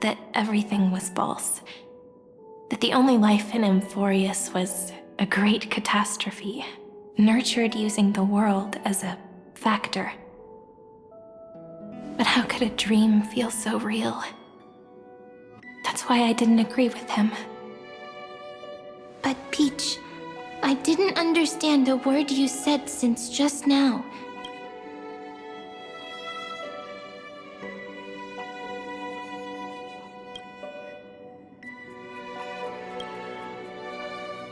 that everything was false. That the only life in Amphorius was a great catastrophe, nurtured using the world as a factor. But how could a dream feel so real? That's why I didn't agree with him. But Peach, I didn't understand a word you said since just now.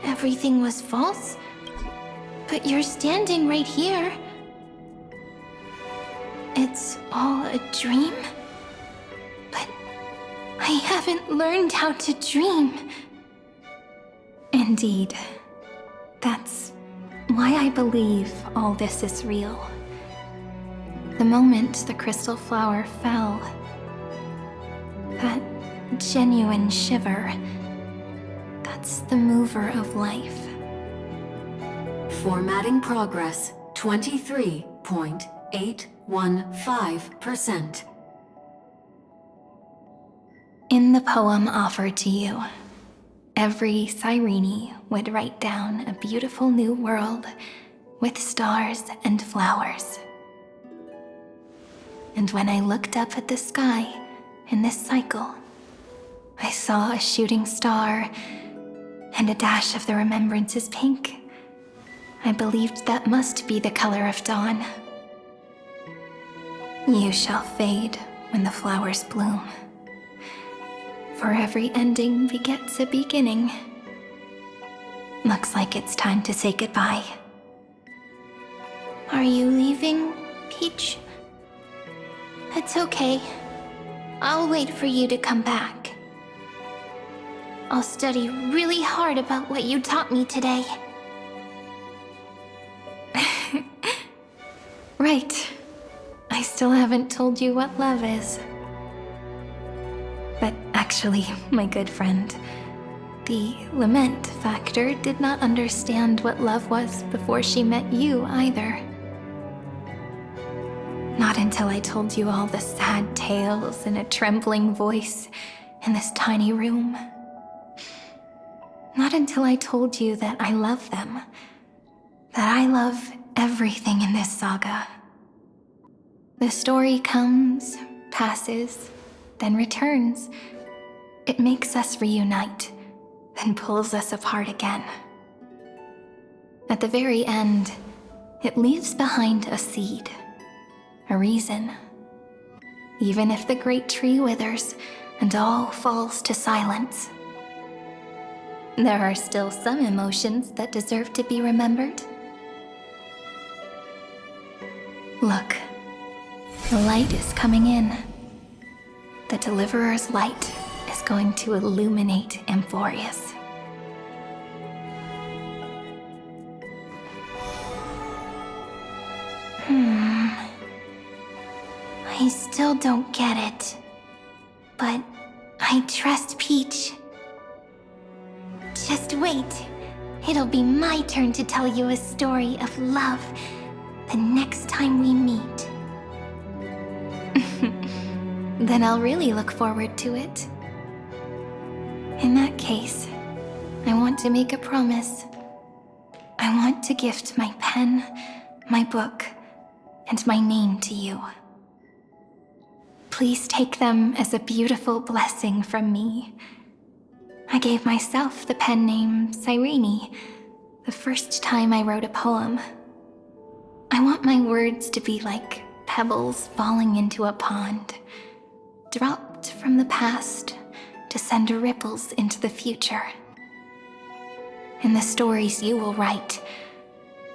Everything was false? But you're standing right here. It's all a dream? But I haven't learned how to dream. Indeed. That's why I believe all this is real. The moment the crystal flower fell, that genuine shiver, that's the mover of life. Formatting progress, 23.815%. In the poem offered to you, every Cyrene would write down a beautiful new world with stars and flowers. And when I looked up at the sky in this cycle, I saw a shooting star and a dash of the remembrance's pink. I believed that must be the color of dawn. You shall fade when the flowers bloom. For every ending begets a beginning. Looks like it's time to say goodbye. Are you leaving, Peach? It's okay. I'll wait for you to come back. I'll study really hard about what you taught me today. Right. I still haven't told you what love is. But actually, my good friend, the lament factor did not understand what love was before she met you either. Not until I told you all the sad tales in a trembling voice in this tiny room. Not until I told you that I love them, that I love everything in this saga. The story comes, passes, then returns. It makes us reunite, then pulls us apart again. At the very end, it leaves behind a seed, a reason. Even if the great tree withers and all falls to silence, there are still some emotions that deserve to be remembered. Look, the light is coming in. The Deliverer's light is going to illuminate Amphorius. I still don't get it. But I trust Peach. Just wait. It'll be my turn to tell you a story of love the next time we meet. Then I'll really look forward to it. In that case, I want to make a promise. I want to gift my pen, my book, and my name to you. Please take them as a beautiful blessing from me. I gave myself the pen name Cyrene the first time I wrote a poem. I want my words to be like pebbles falling into a pond, dropped from the past to send ripples into the future. In the stories you will write,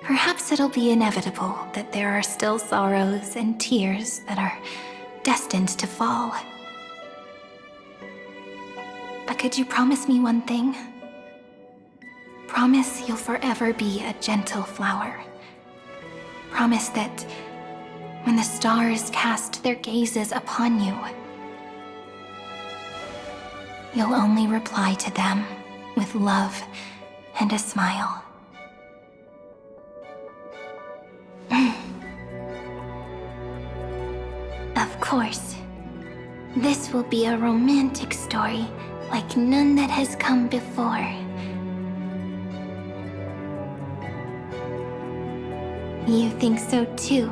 perhaps it'll be inevitable that there are still sorrows and tears that are destined to fall. But could you promise me one thing? Promise you'll forever be a gentle flower. Promise that when the stars cast their gazes upon you, you'll only reply to them with love and a smile. Of course. This will be a romantic story like none that has come before. You think so too,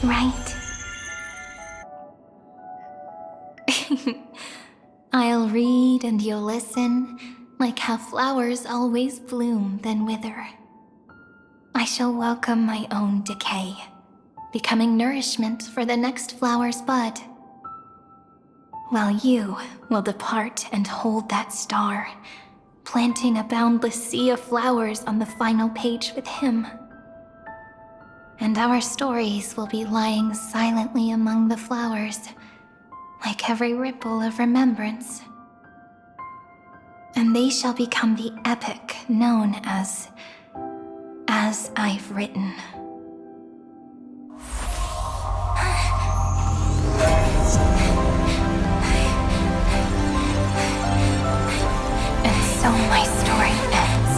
right? I'll read and you'll listen, like how flowers always bloom then wither. I shall welcome my own decay, becoming nourishment for the next flower's bud. While you will depart and hold that star, planting a boundless sea of flowers on the final page with him. And our stories will be lying silently among the flowers, like every ripple of remembrance. And they shall become the epic known as I've Written. And so my story ends.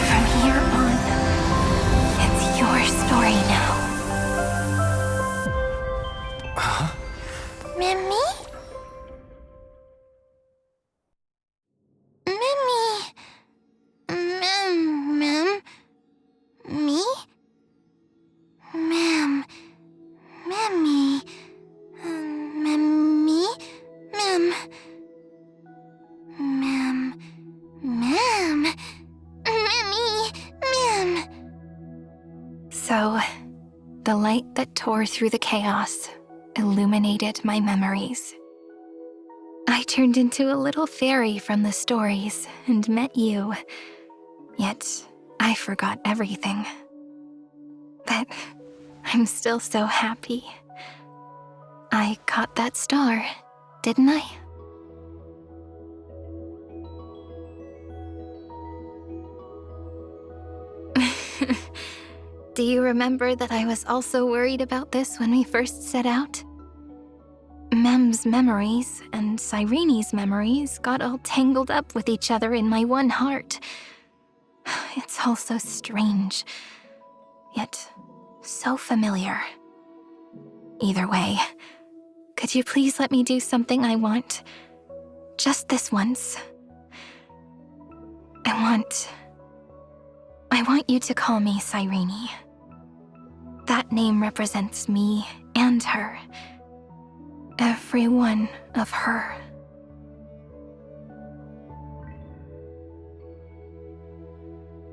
From here on, it's your story now. Mimi? Ma'am? Me? Ma'am. Mammy. Mammy? Ma'am. Ma'am. Ma'am. Mammy. Ma'am. So, the light that tore through the chaos illuminated my memories. I turned into a little fairy from the stories and met you, yet I forgot everything. But I'm still so happy. I caught that star, didn't I? Do you remember that I was also worried about this when we first set out? Mem's memories and Cyrene's memories got all tangled up with each other in my one heart. It's all so strange, yet so familiar. Either way, could you please let me do something I want? Just this once. I want you to call me Cyrene. That name represents me and her. Every one of her.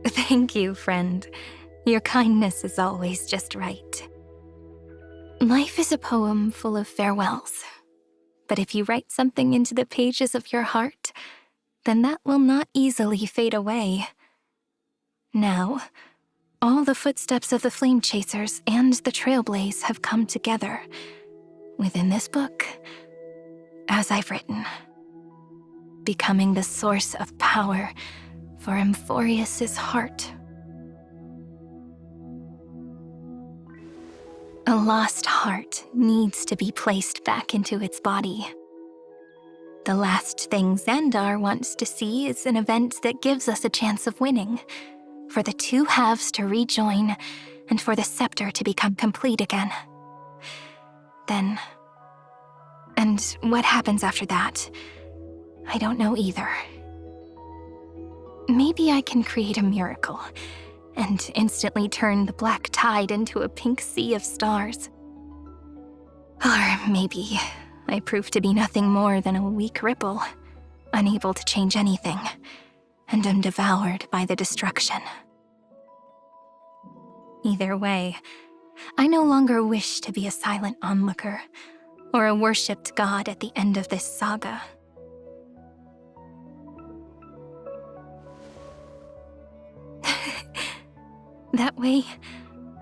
Thank you, friend. Your kindness is always just right. Life is a poem full of farewells. But if you write something into the pages of your heart, then that will not easily fade away. Now, all the footsteps of the Flame Chasers and the Trailblaze have come together within this book, as I've written, becoming the source of power for Amphorius's heart. A lost heart needs to be placed back into its body. The last thing Xandar wants to see is an event that gives us a chance of winning, for the two halves to rejoin, and for the scepter to become complete again. Then, and what happens after that, I don't know either. Maybe I can create a miracle, and instantly turn the black tide into a pink sea of stars. Or maybe I prove to be nothing more than a weak ripple, unable to change anything, and am devoured by the destruction. Either way, I no longer wish to be a silent onlooker, or a worshipped god at the end of this saga. That way,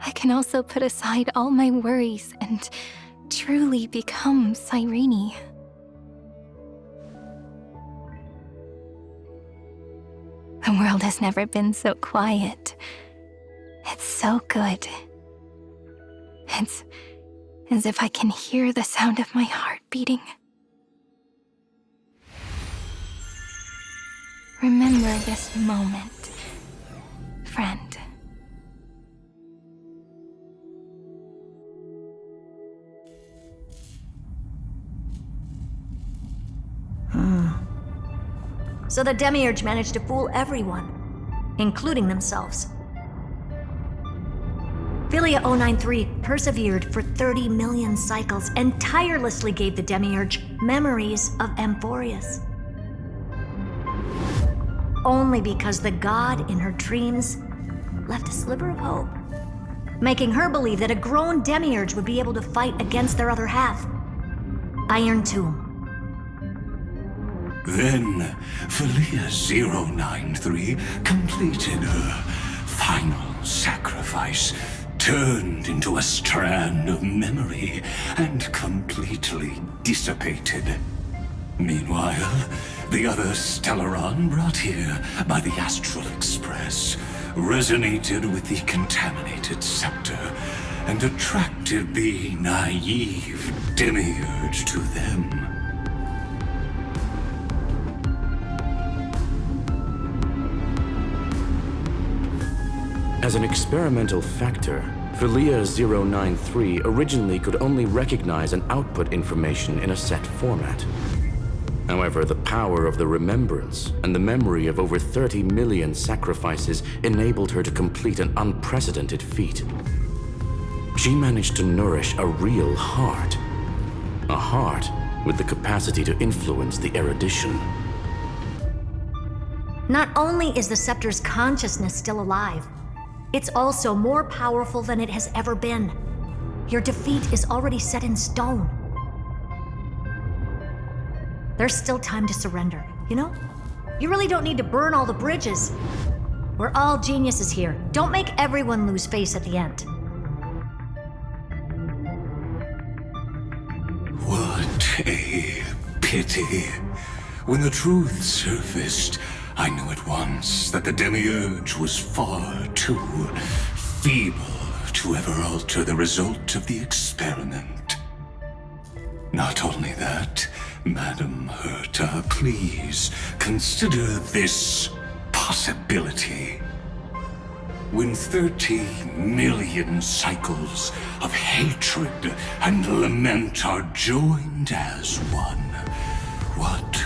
I can also put aside all my worries and truly become Cyrene. The world has never been so quiet. It's so good. It's as if I can hear the sound of my heart beating. Remember this moment, friend. So the Demiurge managed to fool everyone, including themselves. Philia 093 persevered for 30 million cycles and tirelessly gave the Demiurge memories of Amphorius. Only because the god in her dreams left a sliver of hope, making her believe that a grown Demiurge would be able to fight against their other half, Iron Tomb. Then, Philia 093 completed her final sacrifice, turned into a strand of memory, and completely dissipated. Meanwhile, the other Stellaron brought here by the Astral Express resonated with the contaminated scepter and attracted the naive Demiurge to them. As an experimental factor, Philia 093 originally could only recognize and output information in a set format. However, the power of the remembrance and the memory of over 30 million sacrifices enabled her to complete an unprecedented feat. She managed to nourish a real heart. A heart with the capacity to influence the erudition. Not only is the scepter's consciousness still alive, it's also more powerful than it has ever been. Your defeat is already set in stone. There's still time to surrender, you know? You really don't need to burn all the bridges. We're all geniuses here. Don't make everyone lose face at the end. What a pity. When the truth surfaced, I knew at once that the Demiurge was far too feeble to ever alter the result of the experiment. Not only that, Madam Herta, please consider this possibility. When 30 million cycles of hatred and lament are joined as one, what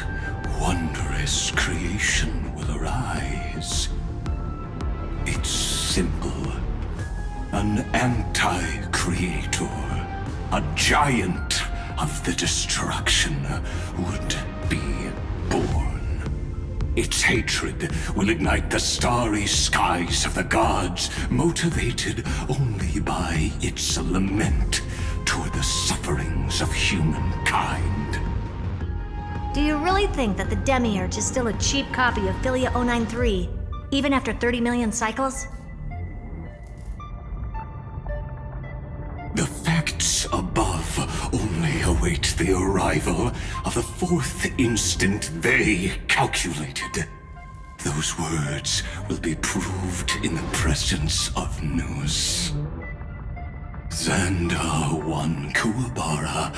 wondrous creation will arise? It's simple. An anti-creator, a giant of the destruction, would be born. Its hatred will ignite the starry skies of the gods, motivated only by its lament toward the sufferings of humankind. Do you really think that the Demiurge is still a cheap copy of Philia 093, even after 30 million cycles? The facts above only await the arrival of the fourth instant they calculated. Those words will be proved in the presence of news. Xandar 1 Kuwabara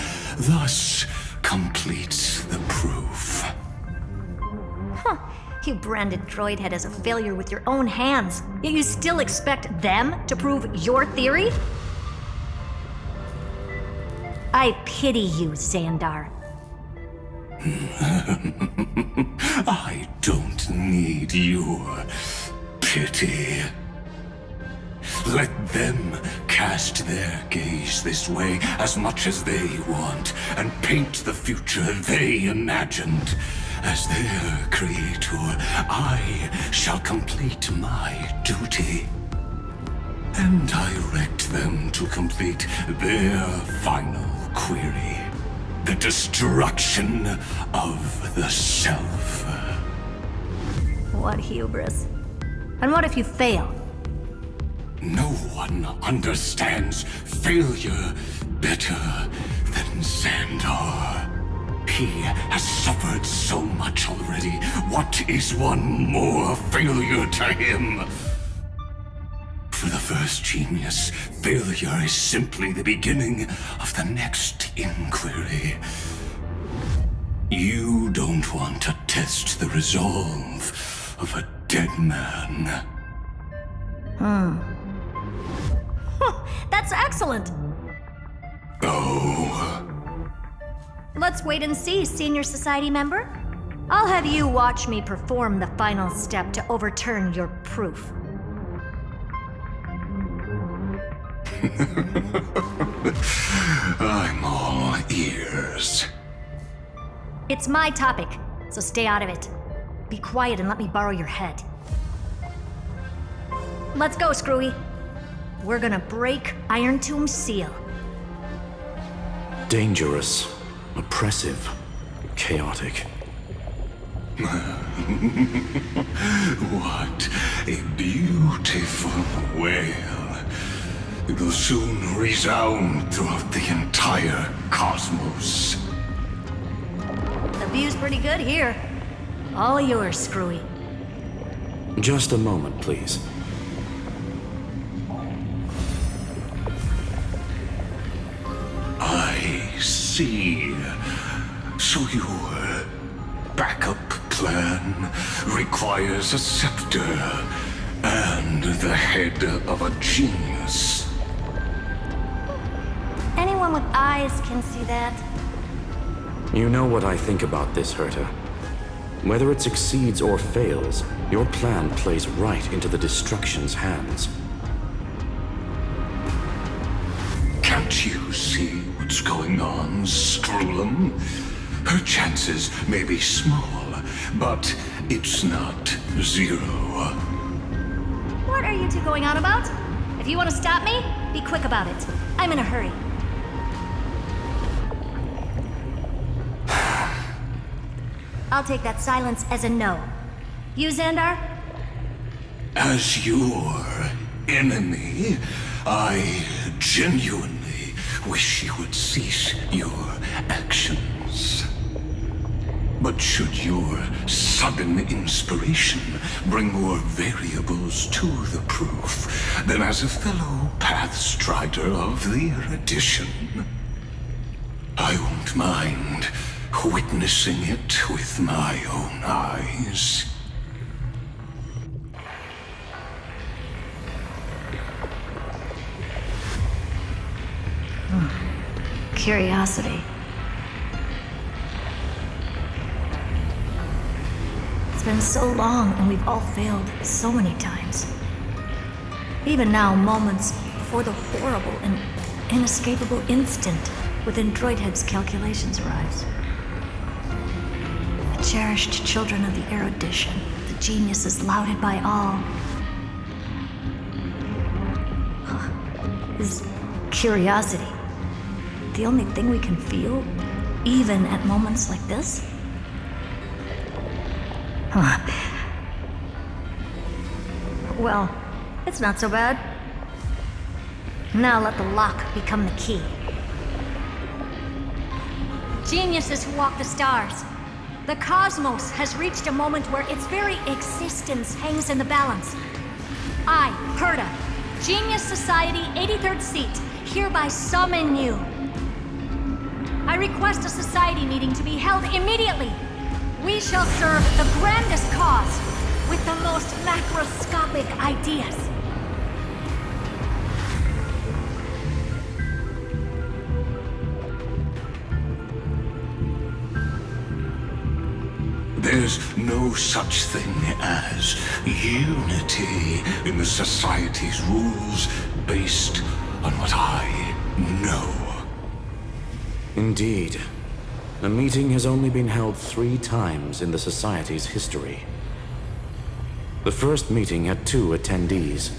thus completes the proof. Huh. You branded Droidhead as a failure with your own hands, yet you still expect them to prove your theory? I pity you, Xandar. I don't need your pity. Let them cast their gaze this way as much as they want, and paint the future they imagined. As their creator, I shall complete my duty and direct them to complete their final query. The destruction of the self. What hubris. And what if you fail? No one understands failure better than Xandar. He has suffered so much already. What is one more failure to him? For the first genius, failure is simply the beginning of the next inquiry. You don't want to test the resolve of a dead man. That's excellent! Oh. Let's wait and see, Senior Society member. I'll have you watch me perform the final step to overturn your proof. I'm all ears. It's my topic, so stay out of it. Be quiet and let me borrow your head. Let's go, Screwy. We're gonna break Iron Tomb's seal. Dangerous, oppressive, chaotic. What a beautiful wail. It'll soon resound throughout the entire cosmos. The view's pretty good here. All yours, Screwy. Just a moment, please. I see. So your backup plan requires a scepter and the head of a genius. Anyone with eyes can see that. You know what I think about this, Herta. Whether it succeeds or fails, your plan plays right into the Destruction's hands. Can't you see what's going on, Strulum? Her chances may be small, but it's not zero. What are you two going on about? If you want to stop me, be quick about it. I'm in a hurry. I'll take that silence as a no. You, Xandar? As your enemy, I genuinely wish you would cease your actions. But should your sudden inspiration bring more variables to the proof, then as a fellow Pathstrider of the Erudition, I won't mind witnessing it with my own eyes. Curiosity. It's been so long and we've all failed so many times. Even now, moments before the horrible and inescapable instant within Droidhead's calculations arise. The cherished children of the Erudition, the geniuses lauded by all. Is curiosity the only thing we can feel, even at moments like this? Well, it's not so bad. Now let the lock become the key. Geniuses who walk the stars. The cosmos has reached a moment where its very existence hangs in the balance. I, Herta, Genius Society 83rd seat, hereby summon you. I request a society meeting to be held immediately. We shall serve the grandest cause with the most macroscopic ideas. There's no such thing as unity in the Society's rules based on what I know. Indeed. A meeting has only been held 3 times in the Society's history. The first meeting had 2 attendees.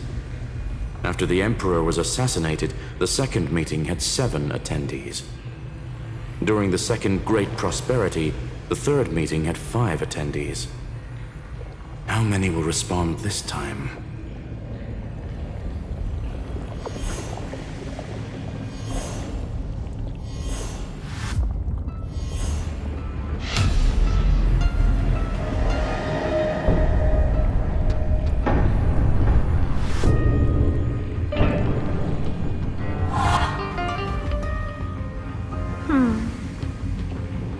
After the Emperor was assassinated, the second meeting had 7 attendees. During the Second Great Prosperity, the third meeting had 5 attendees. How many will respond this time?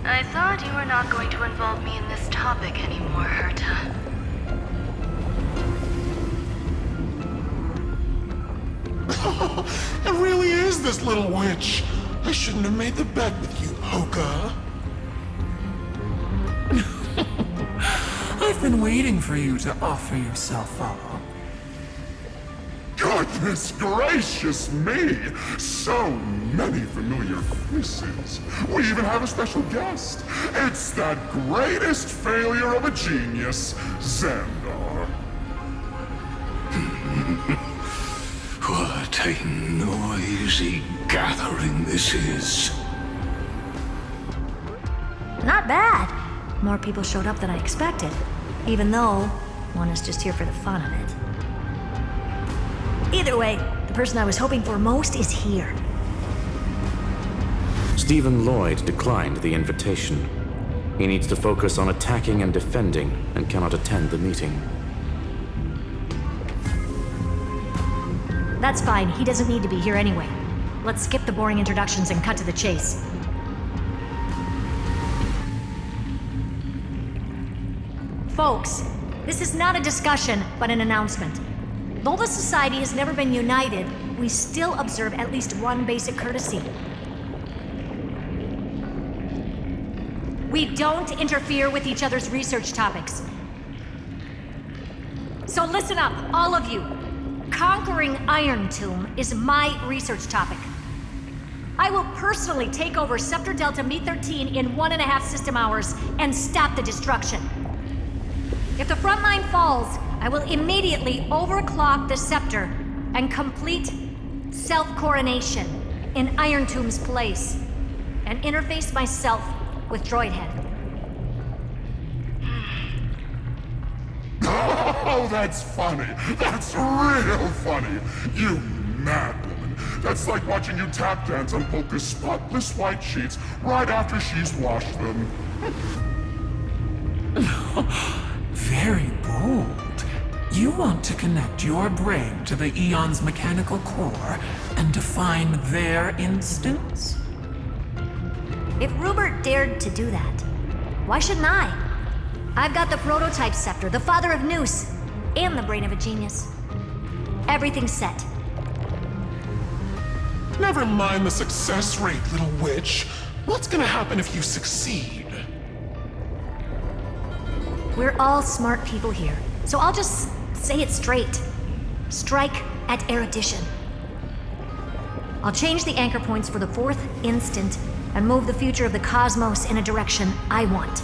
I thought you were not going to involve me in this topic anymore, Herta. It really is this little witch. I shouldn't have made the bet with you, Hoka. waiting for you to offer yourself up. Goodness gracious me! So many familiar faces. We even have a special guest. It's that greatest failure of a genius, Xandar. What a noisy gathering this is. Not bad. More people showed up than I expected, even though one is just here for the fun of it. Either way, the person I was hoping for most is here. Stephen Lloyd declined the invitation. He needs to focus on attacking and defending and cannot attend the meeting. That's fine, he doesn't need to be here anyway. Let's skip the boring introductions and cut to the chase. Folks, this is not a discussion, but an announcement. Though the Society has never been united, we still observe at least one basic courtesy. We don't interfere with each other's research topics. So listen up, all of you. Conquering Iron Tomb is my research topic. I will personally take over Scepter Delta Me-13 in 1.5 system hours and stop the destruction. If the front line falls, I will immediately overclock the scepter and complete self-coronation in Iron Tomb's place and interface myself with Droidhead. Oh, that's funny. That's real funny. You mad woman. That's like watching you tap dance on Polka's spotless white sheets right after she's washed them. Very bold. You want to connect your brain to the Eon's mechanical core and define their instance? If Rupert dared to do that, why shouldn't I? I've got the prototype scepter, the father of Noose, and the brain of a genius. Everything's set. Never mind the success rate, little witch. What's gonna happen if you succeed? We're all smart people here, so I'll just say it straight. Strike at erudition. I'll change the anchor points for the 4th instant and move the future of the cosmos in a direction I want.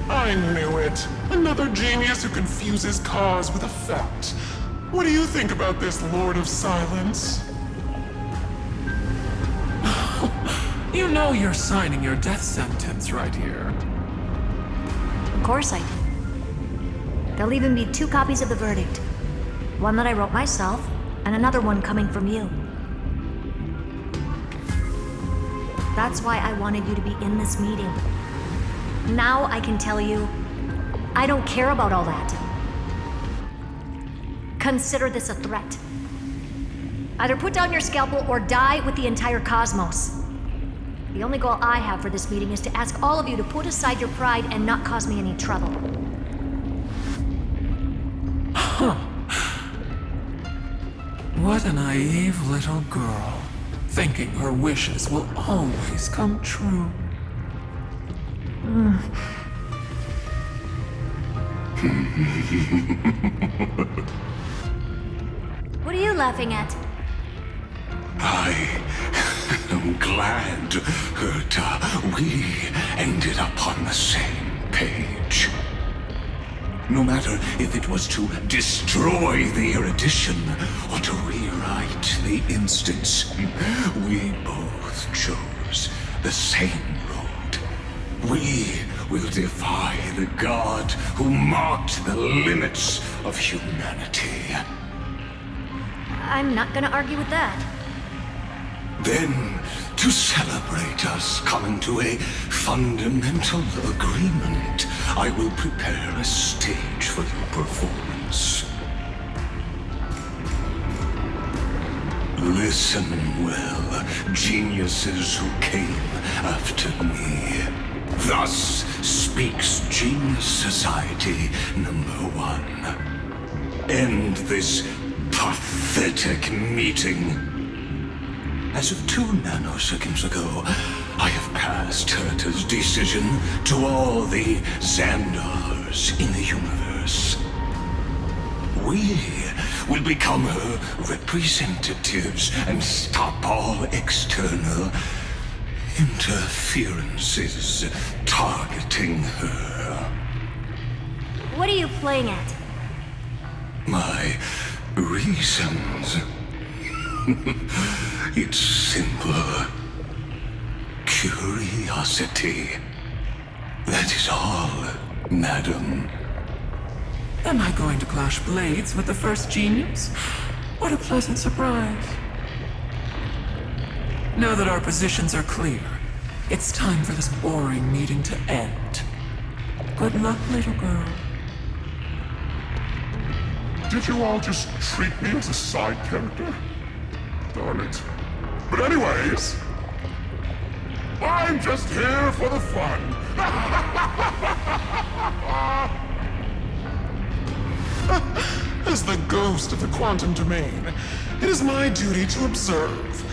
I knew it. Another genius who confuses cause with effect. What do you think about this, Lord of Silence? You know you're signing your death sentence right here. Of course I do. There'll even be 2 copies of the verdict. One that I wrote myself, and another one coming from you. That's why I wanted you to be in this meeting. Now I can tell you, I don't care about all that. Consider this a threat. Either put down your scalpel or die with the entire cosmos. The only goal I have for this meeting is to ask all of you to put aside your pride and not cause me any trouble. Huh. What a naive little girl, thinking her wishes will always come true. What are you laughing at? I am glad that we ended up on the same page. No matter if it was to destroy the erudition or to rewrite the instance, we both chose the same road. We will defy the god who marked the limits of humanity. I'm not gonna argue with that. Then, to celebrate us coming to a fundamental agreement, I will prepare a stage for your performance. Listen well, geniuses who came after me. Thus speaks Genius Society #1. End this pathetic meeting. As of 2 nanoseconds ago, I have passed Herta's decision to all the Xandars in the universe. We will become her representatives and stop all external interferences targeting her. What are you playing at? My reasons. It's simple. Curiosity. That is all, madam. Am I going to clash blades with the first genius? What a pleasant surprise. Now that our positions are clear, it's time for this boring meeting to end. Good luck, little girl. Did you all just treat me as a side character? Darn it. But anyways, I'm just here for the fun. As the ghost of the quantum domain, it is my duty to observe.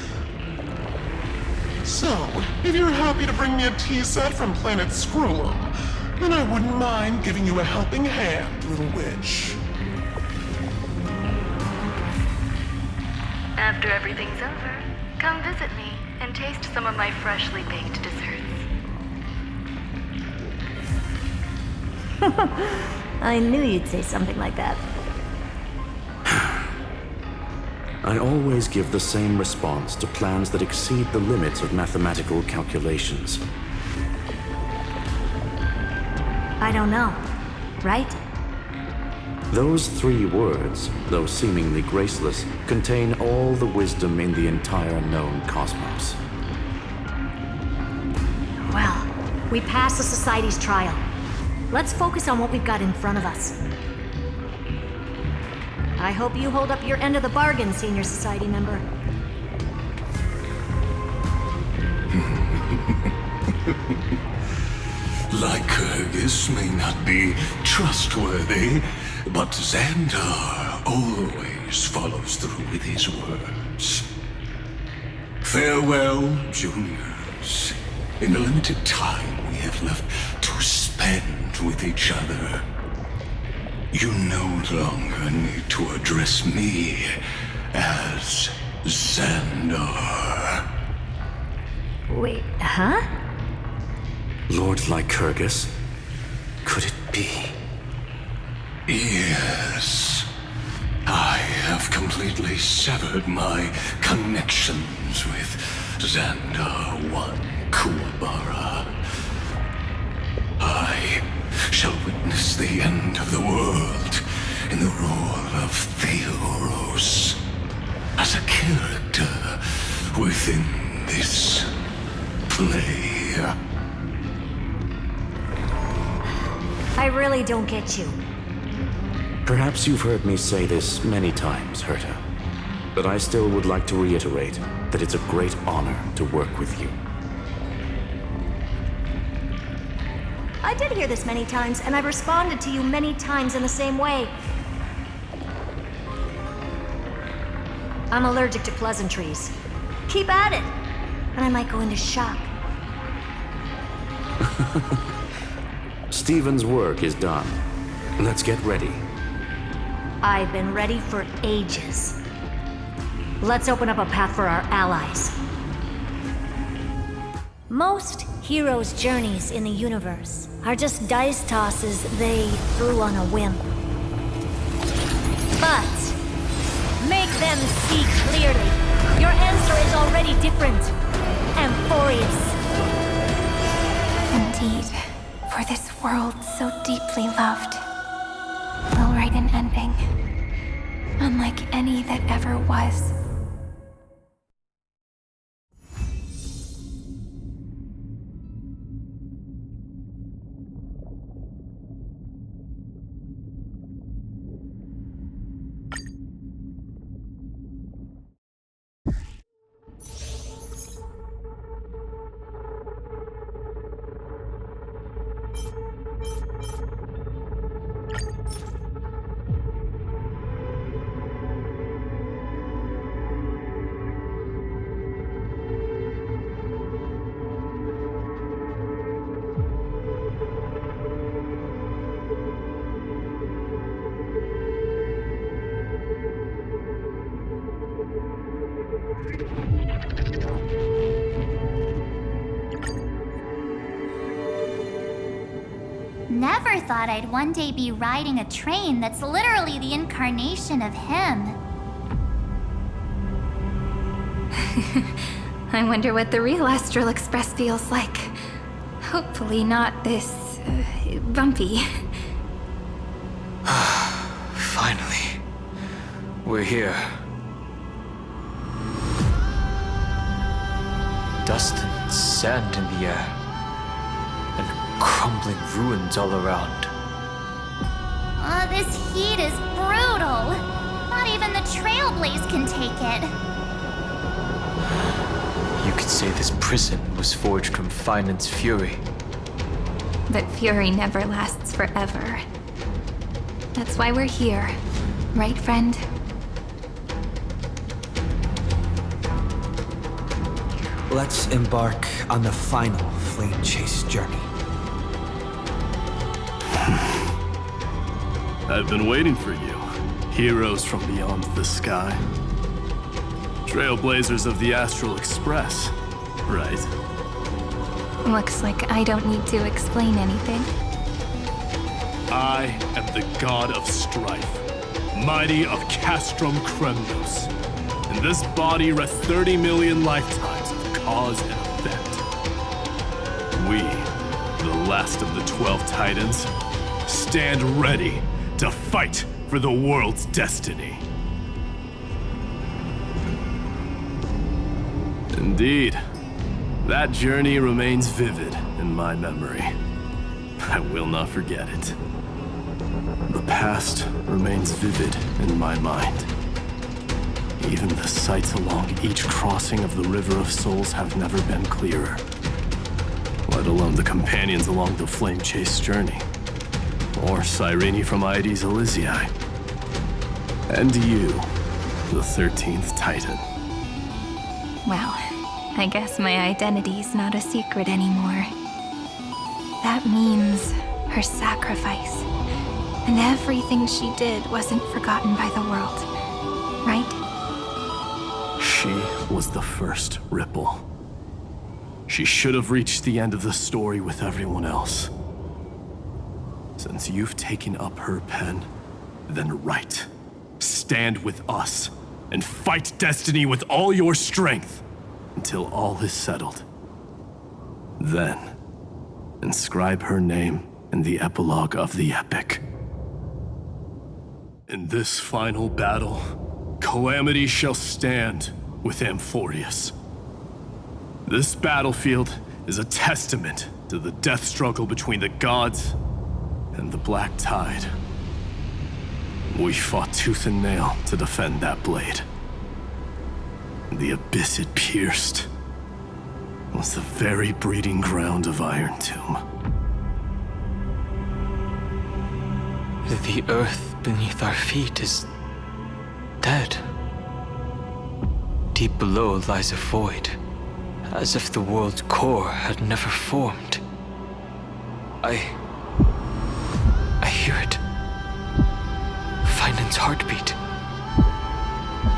So, if you're happy to bring me a tea set from planet Scrollum, then I wouldn't mind giving you a helping hand, little witch. After everything's over, come visit me and taste some of my freshly baked desserts. I knew you'd say something like that. I always give the same response to plans that exceed the limits of mathematical calculations. I don't know, right? Those 3 words, though seemingly graceless, contain all the wisdom in the entire known cosmos. Well, we passed the Society's trial. Let's focus on what we've got in front of us. I hope you hold up your end of the bargain, Senior Society member. Lycurgus may not be trustworthy, but Xandar always follows through with his words. Farewell, juniors. In the limited time we have left to spend with each other, you no longer need to address me as Xandar. Wait, huh? Lord Lycurgus? Could it be? Yes. I have completely severed my connections with Xandar 1 Kuwabara. I shall witness the end of the world in the role of Theoros, as a character within this play. I really don't get you. Perhaps you've heard me say this many times, Herta, but I still would like to reiterate that it's a great honor to work with you. I did hear this many times, and I've responded to you many times in the same way. I'm allergic to pleasantries. Keep at it, and I might go into shock. Stephen's work is done. Let's get ready. I've been ready for ages. Let's open up a path for our allies. Most heroes' journeys in the universe are just dice tosses they threw on a whim. But make them see clearly. Your answer is already different. Amphorius. Indeed, for this world so deeply loved, we'll write an ending, unlike any that ever was. Never thought I'd one day be riding a train that's literally the incarnation of him. I wonder what the real Astral Express feels like. Hopefully not this... bumpy. Finally. We're here. Dust and sand in the air. And crumbling ruins all around. Oh, this heat is brutal. Not even the Trailblaze can take it. You could say this prison was forged from Finance fury. But fury never lasts forever. That's why we're here. Right, friend? Let's embark on the final flame chase journey. I've been waiting for you. Heroes from beyond the sky. Trailblazers of the Astral Express, right? Looks like I don't need to explain anything. I am the god of strife, mighty of Castrum Kremnos. In this body rest 30 million lifetimes of cause and effect. We, the last of the 12 Titans, stand ready to fight for the world's destiny. Indeed, that journey remains vivid in my memory. I will not forget it. The past remains vivid in my mind. Even the sights along each crossing of the River of Souls have never been clearer. Let alone the companions along the Flame Chase journey. Or Cyrene from Aedes Elysiae. And you, the 13th Titan. Well, I guess my identity's not a secret anymore. That means her sacrifice. And everything she did wasn't forgotten by the world, right? She was the first Ripple. She should have reached the end of the story with everyone else. Since you've taken up her pen, then write. Stand with us, and fight destiny with all your strength, until all is settled. Then, inscribe her name in the epilogue of the epic. In this final battle, Calamity shall stand with Amphorius. This battlefield is a testament to the death struggle between the gods and the Black Tide. We fought tooth and nail to defend that blade. The abyss it pierced was the very breeding ground of Iron Tomb. The earth beneath our feet is dead. Deep below lies a void, as if the world's core had never formed. I hear it. Finance's heartbeat.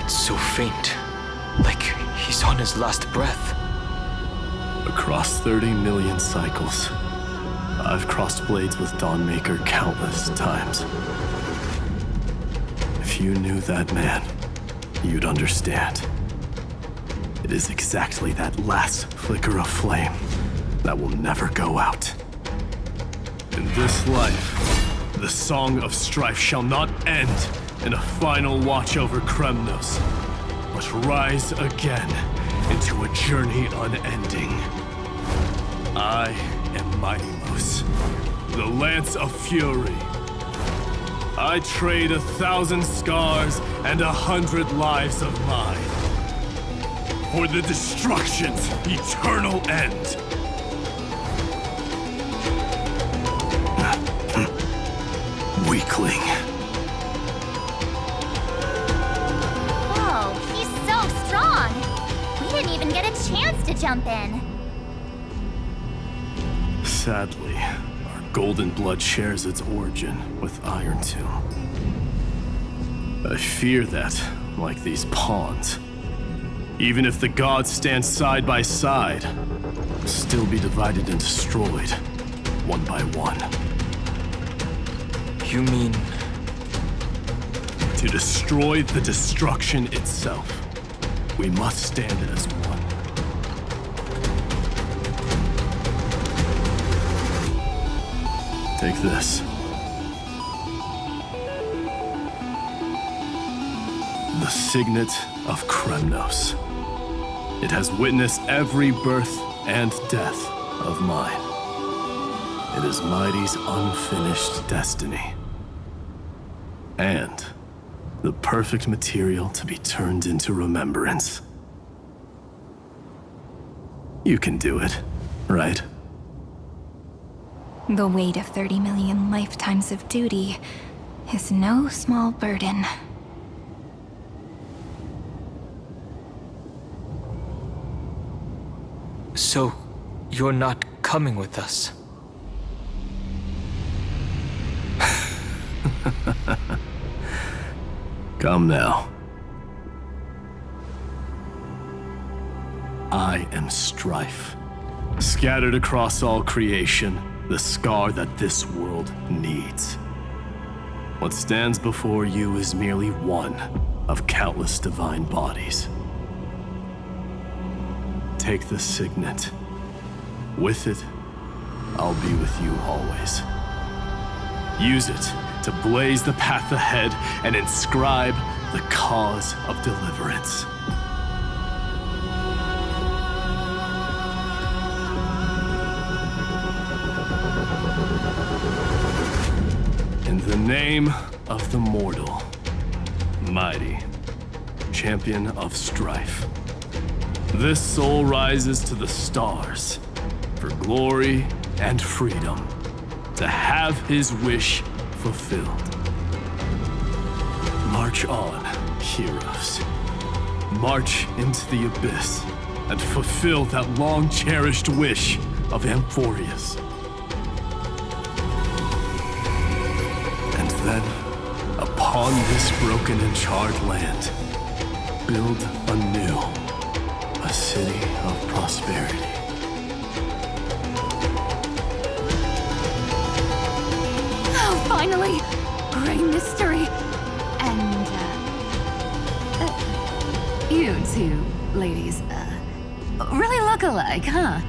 It's so faint, like he's on his last breath. Across 30 million cycles, I've crossed blades with Dawnmaker countless times. If you knew that man, you'd understand. It is exactly that last flicker of flame that will never go out. In this life, the song of strife shall not end in a final watch over Kremnos, but rise again into a journey unending. I am Minimos, the Lance of Fury. I trade 1,000 scars and 100 lives of mine for the destruction's eternal end. Weakling. Whoa, he's so strong! We didn't even get a chance to jump in. Sadly, our golden blood shares its origin with Iron Tomb. I fear that, like these pawns, even if the gods stand side by side, will still be divided and destroyed, one by one. You mean... To destroy the destruction itself, we must stand as one. Take this. The Signet of Kremnos. It has witnessed every birth and death of mine. It is Mighty's unfinished destiny. And the perfect material to be turned into remembrance. You can do it, right? The weight of 30 million lifetimes of duty is no small burden. So, you're not coming with us? Come now. I am strife. Scattered across all creation, the scar that this world needs. What stands before you is merely one of countless divine bodies. Take the signet. With it, I'll be with you always. Use it to blaze the path ahead and inscribe the cause of deliverance. In the name of the mortal, Mighty, champion of strife, this soul rises to the stars for glory and freedom, to have his wish fulfilled. March on, heroes. March into the abyss and fulfill that long-cherished wish of Amphorius. And then, upon this broken and charred land, build anew a city of prosperity. Oh, finally! Great mystery! And, you two ladies, really look alike, huh?